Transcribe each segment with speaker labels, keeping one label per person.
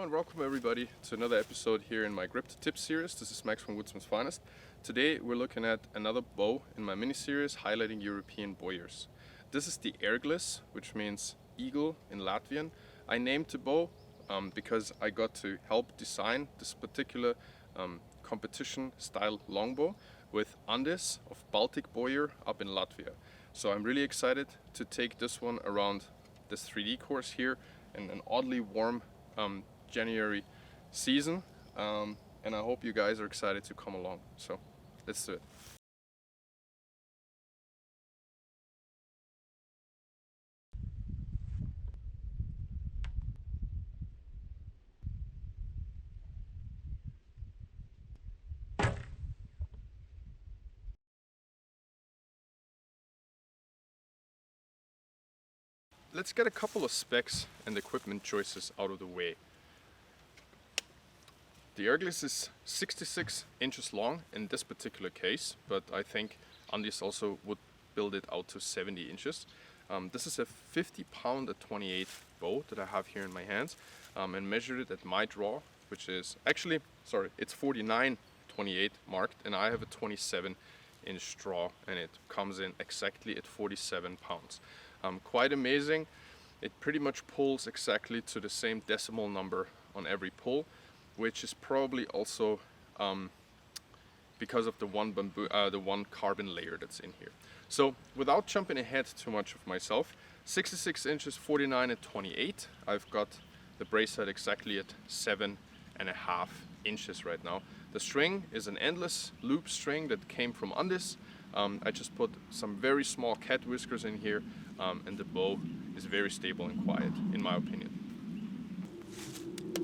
Speaker 1: and welcome everybody to another episode here in my Grip to Tip series. This is Max from Woodsman's Finest. Today we're looking at another bow in my mini-series highlighting European Bowyers. This is the Erglis, which means eagle in Latvian. I named the bow because I got to help design this particular competition style longbow with Erglis of Baltic Bowyer up in Latvia. So I'm really excited to take this one around this 3D course here in an oddly warm January season, and I hope you guys are excited to come along. So let's do it. Let's get a couple of specs and equipment choices out of the way. The Erglis is 66 inches long in this particular case, but I think Erglis also would build it out to 70 inches. This is a 50-pound at 28 bow that I have here in my hands, and measured it at my draw, which is actually, sorry, it's 49.28 marked, and I have a 27-inch draw, and it comes in exactly at 47 pounds. Quite amazing. It pretty much pulls exactly to the same decimal number on every pull, which is probably also because of the one carbon layer that's in here. So without jumping ahead too much of myself, 66 inches, 49 at 28. I've got the brace head exactly at 7.5 inches right now. The string is an endless loop string that came from Erglis. I just put some very small cat whiskers in here, and the bow is very stable and quiet, in my opinion.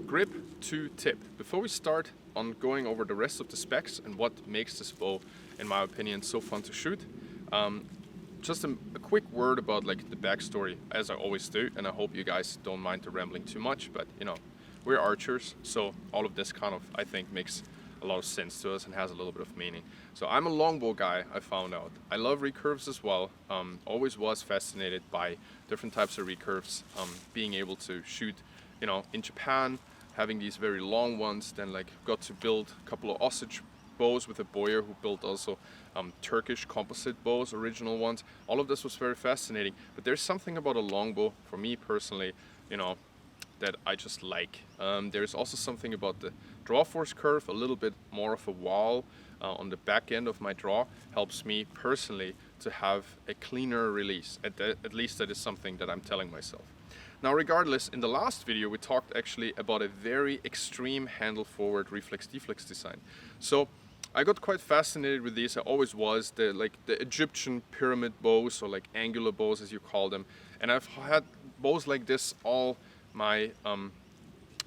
Speaker 1: Grip to tip. Before we start on going over the rest of the specs and what makes this bow, in my opinion, so fun to shoot, just a quick word about like the backstory, as I always do, and I hope you guys don't mind the rambling too much, but you know, we're archers, so all of this kind of, I think, makes a lot of sense to us and has a little bit of meaning. So I'm a longbow guy, I found out. I love recurves as well. Always was fascinated by different types of recurves, being able to shoot, you know, in Japan, having these very long ones, then like got to build a couple of Osage bows with a Bowyer who built also Turkish composite bows, original ones. All of this was very fascinating, but there's something about a longbow, for me personally, you know, that I just like. There's also something about the draw force curve, a little bit more of a wall on the back end of my draw, helps me personally to have a cleaner release. At least that is something that I'm telling myself. Now regardless, in the last video we talked actually about a very extreme handle forward reflex deflex design. So I got quite fascinated with these. I always was, the Egyptian pyramid bows, or like angular bows as you call them, and I've had bows like this all my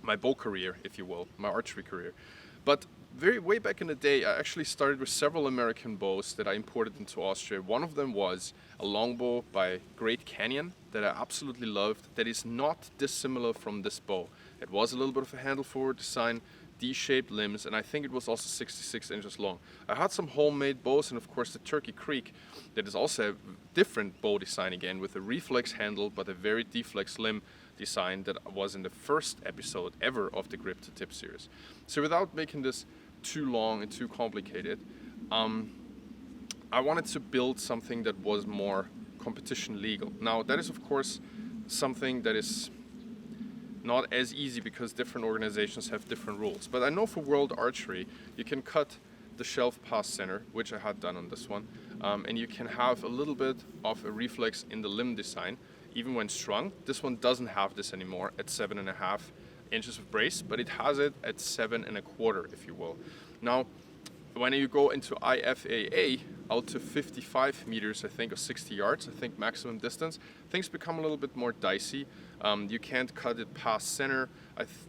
Speaker 1: my bow career, if you will, my archery career. But way back in the day, I actually started with several American bows that I imported into Austria. One of them was a longbow by Great Canyon that I absolutely loved, that is not dissimilar from this bow. It was a little bit of a handle forward design, D-shaped limbs, and I think it was also 66 inches long. I had some homemade bows, and of course the Turkey Creek, that is also a different bow design again, with a reflex handle but a very deflex limb design that was in the first episode ever of the Grip to Tip series. So without making this too long and too complicated, I wanted to build something that was more competition legal. Now that is of course something that is not as easy because different organizations have different rules. But I know for World Archery you can cut the shelf pass center, which I had done on this one, and you can have a little bit of a reflex in the limb design even when strung. This one doesn't have this anymore at 7.5 inches of brace, but it has it at 7.25, if you will. Now when you go into IFAA out to 55 meters, I think, or 60 yards, I think maximum distance, things become a little bit more dicey. You can't cut it past center.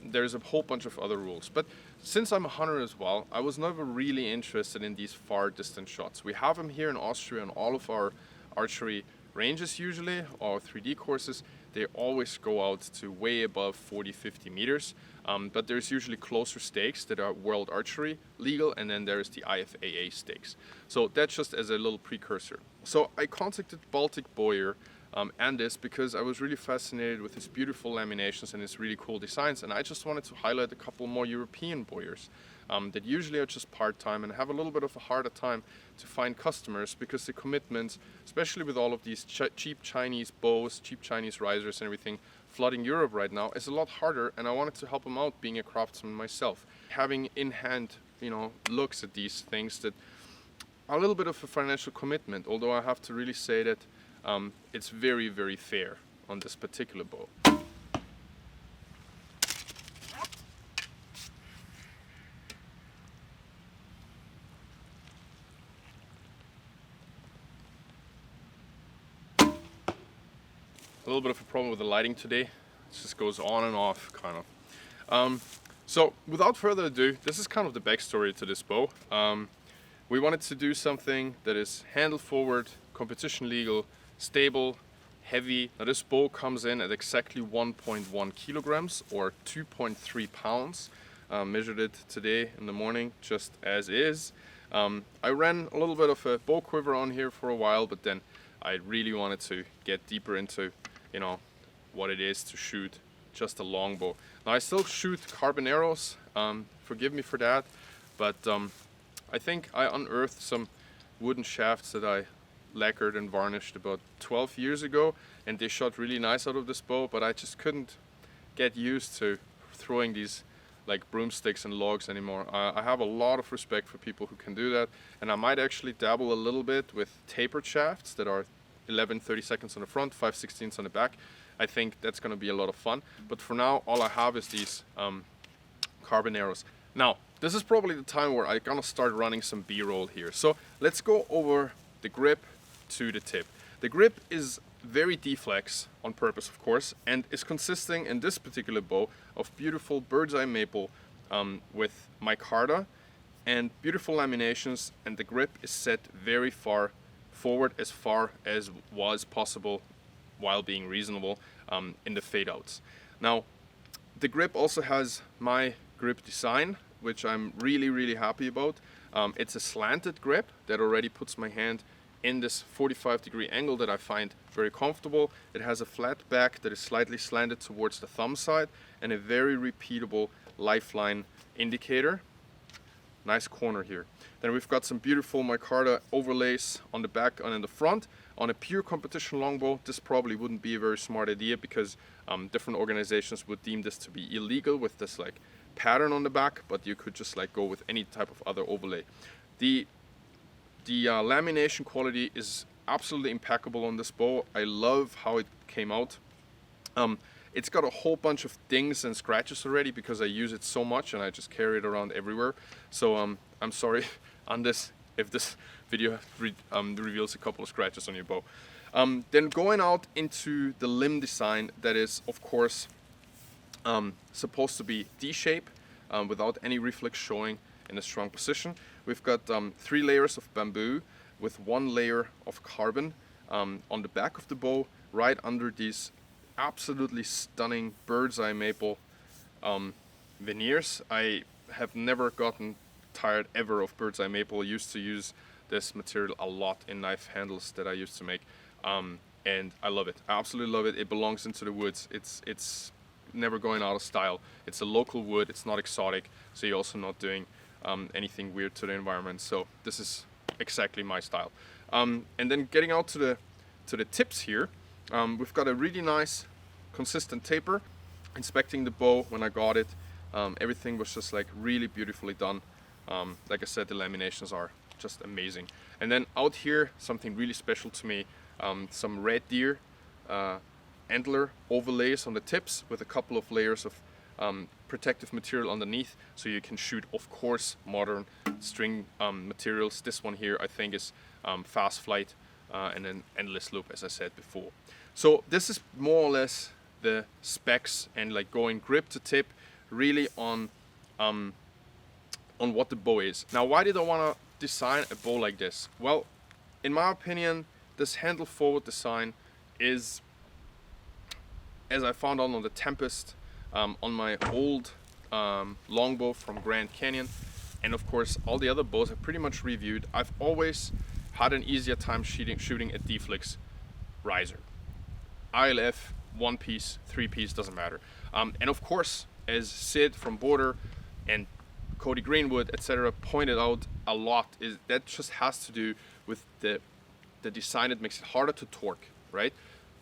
Speaker 1: There's a whole bunch of other rules. But since I'm a hunter as well, I was never really interested in these far distance shots. We have them here in Austria on all of our archery ranges usually, or 3D courses. They always go out to way above 40-50 meters, but there's usually closer stakes that are World Archery legal, and then there's the IFAA stakes. So that's just as a little precursor. So I contacted Baltic Bowyer and this because I was really fascinated with his beautiful laminations and his really cool designs, and I just wanted to highlight a couple more European bowyers that usually are just part-time and have a little bit of a harder time to find customers because the commitments, especially with all of these cheap Chinese bows, cheap Chinese risers and everything flooding Europe right now, is a lot harder, and I wanted to help them out being a craftsman myself. Having in hand, you know, looks at these things that are a little bit of a financial commitment, although I have to really say that it's very, very fair on this particular bow. A little bit of a problem with the lighting today. It just goes on and off, kind of. So without further ado, this is kind of the backstory to this bow. We wanted to do something that is handle forward, competition legal, stable, heavy. Now this bow comes in at exactly 1.1 kilograms or 2.3 pounds. Measured it today in the morning just as is. I ran a little bit of a bow quiver on here for a while, but then I really wanted to get deeper into, you know, what it is to shoot just a longbow. Now I still shoot carbon arrows, forgive me for that, but I think I unearthed some wooden shafts that I lacquered and varnished about 12 years ago, and they shot really nice out of this bow, but I just couldn't get used to throwing these like broomsticks and logs anymore. I have a lot of respect for people who can do that, and I might actually dabble a little bit with tapered shafts that are 11/32 on the front, 5/16 on the back. I think that's going to be a lot of fun, but for now all I have is these carbon arrows. Now this is probably the time where I'm gonna start running some B-roll here. So let's go over the grip to the tip. The grip is very D-flex on purpose, of course, and is consisting in this particular bow of beautiful bird's eye maple with micarta and beautiful laminations, and the grip is set very far forward, as far as was possible while being reasonable in the fade outs. Now the grip also has my grip design, which I'm really, really happy about. It's a slanted grip that already puts my hand in this 45-degree angle that I find very comfortable. It has a flat back that is slightly slanted towards the thumb side and a very repeatable lifeline indicator. Nice corner here. Then we've got some beautiful micarta overlays on the back and in the front. On a pure competition longbow, this probably wouldn't be a very smart idea because different organizations would deem this to be illegal with this like pattern on the back, but you could just like go with any type of other overlay. The lamination quality is absolutely impeccable on this bow. I love how it came out. It's got a whole bunch of dings and scratches already because I use it so much and I just carry it around everywhere. So I'm sorry on this if this video reveals a couple of scratches on your bow. Then going out into the limb design, that is of course supposed to be D-shape without any reflex showing in a strong position. We've got 3 layers of bamboo with 1 layer of carbon on the back of the bow, right under these absolutely stunning bird's eye maple veneers. I have never gotten tired ever of bird's eye maple. I used to use this material a lot in knife handles that I used to make, and I love it. I absolutely love it. It belongs into the woods. It's never going out of style. It's a local wood, it's not exotic, so you're also not doing anything weird to the environment. So this is exactly my style. And then getting out to the tips here, we've got a really nice consistent taper. Inspecting the bow when I got it, everything was just like really beautifully done. Like I said, the laminations are just amazing. And then out here, something really special to me, some red deer antler overlays on the tips with a couple of layers of protective material underneath, so you can shoot, of course, modern string materials. This one here I think is fast flight and an endless loop, as I said before. So this is more or less the specs and like going grip to tip really on what the bow is. Now why did I want to design a bow like this? Well, in my opinion, this handle forward design is, as I found out on the Tempest, on my old longbow from Grand Canyon, and of course all the other bows I've pretty much reviewed, I've always had an easier time shooting a D-flex riser. ILF, 1-piece, 3-piece, doesn't matter. And of course, as Sid from Border and Cody Greenwood, etc., pointed out a lot, is that just has to do with the design. It makes it harder to torque, right?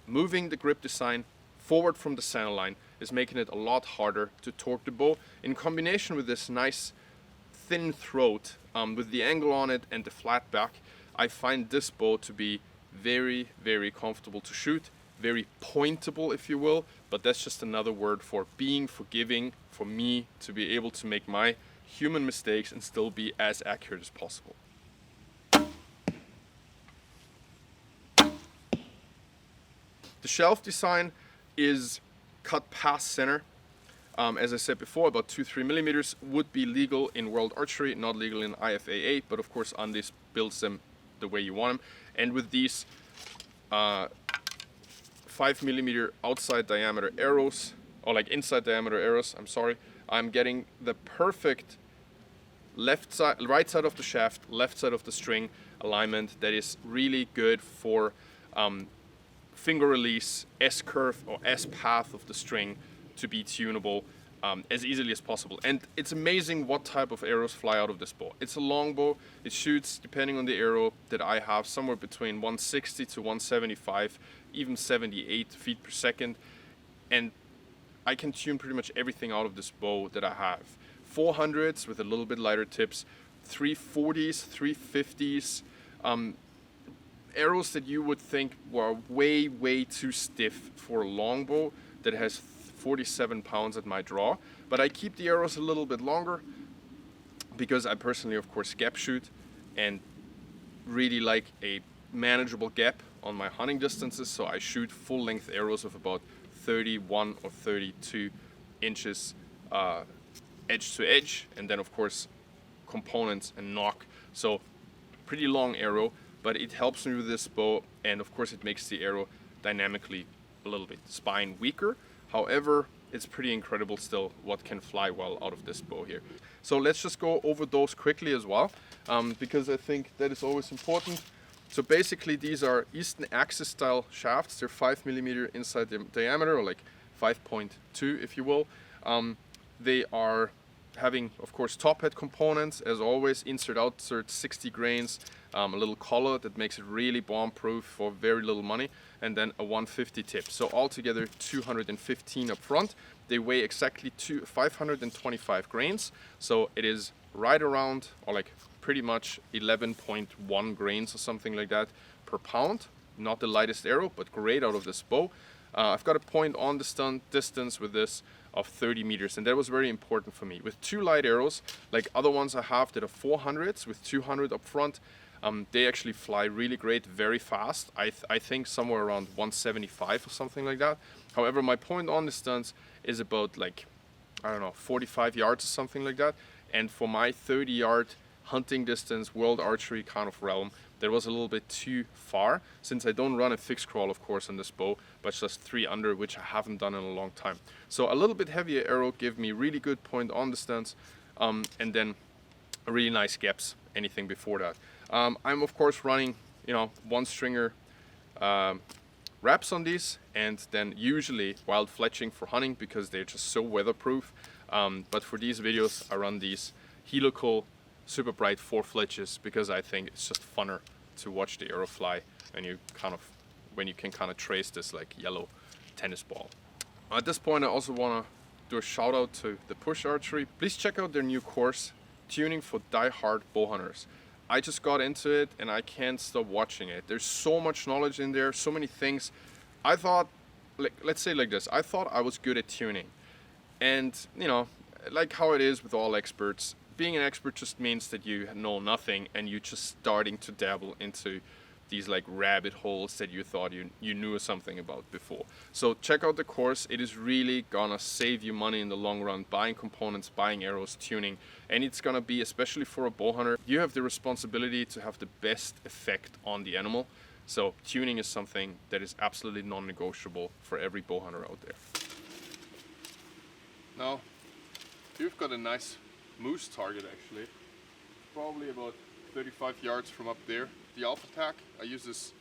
Speaker 1: Moving the grip design forward from the center line is making it a lot harder to torque the bow, in combination with this nice thin throat with the angle on it and the flat back. I find this bow to be very, very comfortable to shoot, very pointable, if you will, but that's just another word for being forgiving for me to be able to make my human mistakes and still be as accurate as possible. The shelf design is cut past center. As I said before, about 2-3 millimeters would be legal in World Archery, not legal in IFAA, but of course Undies builds them the way you want them. And with these 5 millimeter outside diameter arrows, or like inside diameter arrows, I'm sorry, I'm getting the perfect left side, right side of the shaft, left side of the string alignment that is really good for finger release, S-curve or S-path of the string to be tunable as easily as possible. And it's amazing what type of arrows fly out of this bow. It's a longbow. It shoots, depending on the arrow that I have, somewhere between 160 to 175, even 78 feet per second. And I can tune pretty much everything out of this bow that I have. 400s with a little bit lighter tips, 340s, 350s, arrows that you would think were way, way too stiff for a longbow that has 47 pounds at my draw. But I keep the arrows a little bit longer because I personally, of course, gap shoot and really like a manageable gap on my hunting distances. So I shoot full length arrows of about 31 or 32 inches edge to edge, and then of course components and nock. So pretty long arrow, but it helps me with this bow, and of course it makes the arrow dynamically a little bit spine weaker. However, it's pretty incredible still what can fly well out of this bow here. So let's just go over those quickly as well, because I think that is always important. So basically these are Eastern Axis style shafts. They're 5 millimeter inside the diameter, or like 5.2 if you will. They are having, of course, TopHat components, as always, insert outsert 60 grains, a little collar that makes it really bomb proof for very little money, and then a 150 tip. So altogether 215 up front. They weigh exactly 525 grains, so it is right around, or like pretty much 11.1 grains or something like that per pound. Not the lightest arrow, but great out of this bow. I've got a point on the stun distance with this of 30 meters, and that was very important for me. With two light arrows, like other ones I have that are 400s with 200 up front, they actually fly really great, very fast. I think somewhere around 175 or something like that. However, my point on distance is about like, I don't know, 45 yards or something like that. And for my 30-yard hunting distance, World Archery kind of realm, that was a little bit too far, since I don't run a fixed crawl, of course, on this bow, but just 3 under, which I haven't done in a long time. So a little bit heavier arrow gave me really good point on distance, and then a really nice gaps, anything before that. I'm of course running, you know, 1-stringer wraps on these, and then usually wild fletching for hunting because they're just so weatherproof. But for these videos, I run these helical super bright 4 fletches because I think it's just funner to watch the arrow fly, and you kind of, when you can kind of trace this like yellow tennis ball. At this point, I also want to do a shout out to the Push Archery. Please check out their new course, Tuning for Die-Hard Bow Hunters. I just got into it and I can't stop watching it. There's so much knowledge in there, so many things. I thought, like, let's say like this, I thought I was good at tuning. And, you know, like how it is with all experts, being an expert just means that you know nothing and you're just starting to dabble into these like rabbit holes that you thought you knew something about before. So check out the course. It is really gonna save you money in the long run, buying components, buying arrows, tuning, and it's gonna be, especially for a bow hunter, you have the responsibility to have the best effect on the animal. So tuning is something that is absolutely non-negotiable for every bow hunter out there. Now, you've got a nice moose target actually, probably about 35 yards from up there. The Alpha Tack, I use this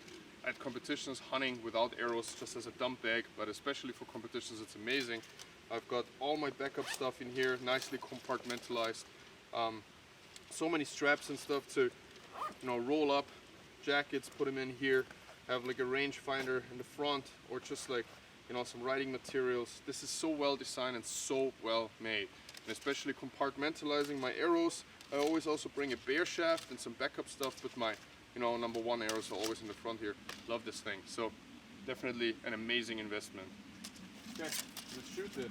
Speaker 1: at competitions hunting without arrows just as a dump bag, but especially for competitions it's amazing. I've got all my backup stuff in here, nicely compartmentalized. So many straps and stuff to, you know, roll up jackets, put them in here, have like a range finder in the front, or just like, you know, some writing materials. This is so well designed and so well made. And especially compartmentalizing my arrows. I always also bring a bear shaft and some backup stuff, but my, you know, #1 arrows are always in the front here. Love this thing. So definitely an amazing investment. Okay, let's shoot this.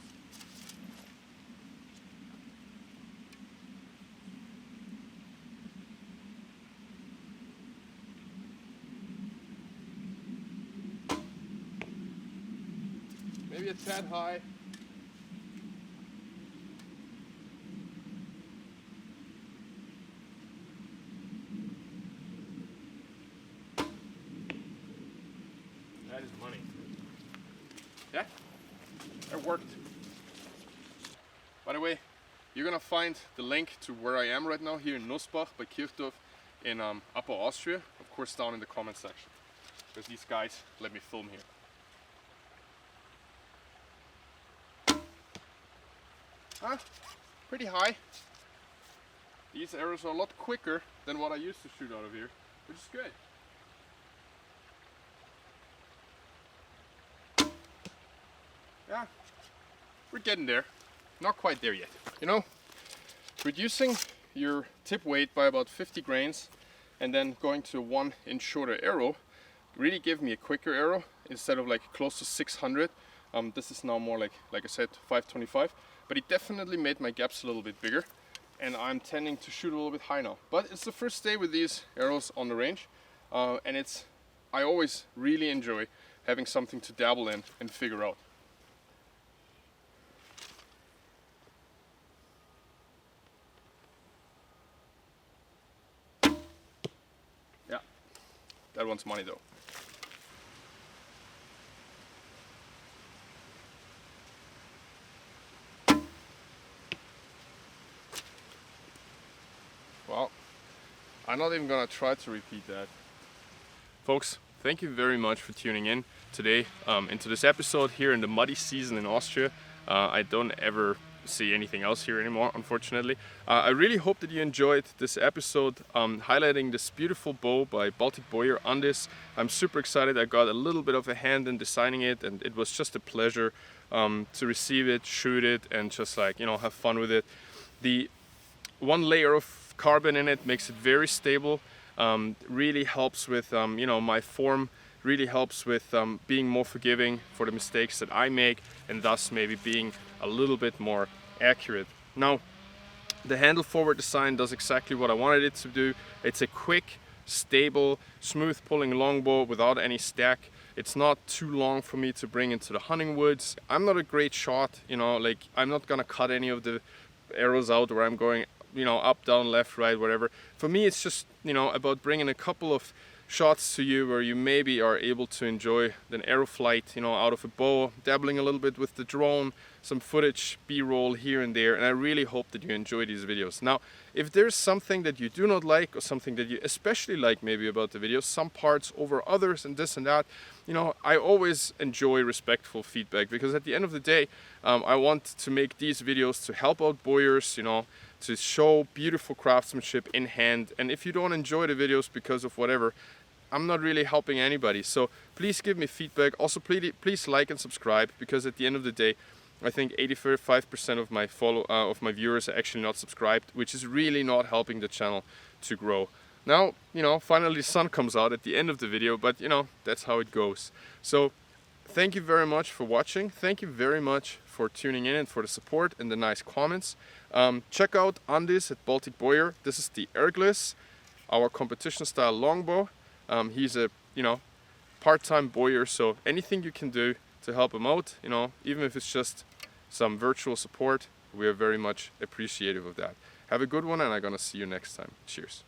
Speaker 1: Maybe a tad high. That is money. Yeah, it worked. By the way, you're gonna find the link to where I am right now here in Nussbach by Kirchdorf in Upper Austria, of course down in the comment section, because these guys let me film here. Pretty high. These arrows are a lot quicker than what I used to shoot out of here, which is good. Yeah, we're getting there. Not quite there yet. You know, reducing your tip weight by about 50 grains and then going to a 1 inch shorter arrow really gave me a quicker arrow instead of like close to 600. This is now more like I said, 525. But it definitely made my gaps a little bit bigger, and I'm tending to shoot a little bit high now. But it's the first day with these arrows on the range, and I always really enjoy having something to dabble in and figure out. Yeah, that one's money though. Well, I'm not even gonna try to repeat that. Folks, thank you very much for tuning in today into this episode here in the muddy season in Austria. I don't ever see anything else here anymore, unfortunately. I really hope that you enjoyed this episode highlighting this beautiful bow by Baltic Bowyer on this. I'm super excited. I got a little bit of a hand in designing it, and it was just a pleasure to receive it, shoot it, and just like, you know, have fun with it. The one layer of carbon in it makes it very stable, really helps with you know, my form, really helps with being more forgiving for the mistakes that I make, and thus maybe being a little bit more accurate. Now, the handle forward design does exactly what I wanted it to do. It's a quick, stable, smooth pulling longbow without any stack. It's not too long for me to bring into the hunting woods. I'm not a great shot, you know, like I'm not gonna cut any of the arrows out where I'm going, you know, up, down, left, right, whatever. For me, it's just, you know, about bringing a couple of shots to you where you maybe are able to enjoy an arrow flight, you know, out of a bow, dabbling a little bit with the drone, some footage, B-roll here and there, and I really hope that you enjoy these videos. Now, if there's something that you do not like, or something that you especially like maybe about the videos, some parts over others and this and that, you know, I always enjoy respectful feedback, because at the end of the day, I want to make these videos to help out bowyers, you know, to show beautiful craftsmanship in hand. And if you don't enjoy the videos because of whatever, I'm not really helping anybody. So please give me feedback. Also, please like and subscribe, because at the end of the day, I think 85% of my viewers are actually not subscribed, which is really not helping the channel to grow. Now, you know, finally the sun comes out at the end of the video, but you know, that's how it goes. So thank you very much for watching. Thank you very much for tuning in and for the support and the nice comments. Check out Andis at Baltic Bowyer. This is the Erglis, our competition style longbow. He's a, you know, part-time bowyer, so anything you can do to help him out, you know, even if it's just some virtual support, we are very much appreciative of that. Have a good one, and I'm gonna see you next time. Cheers.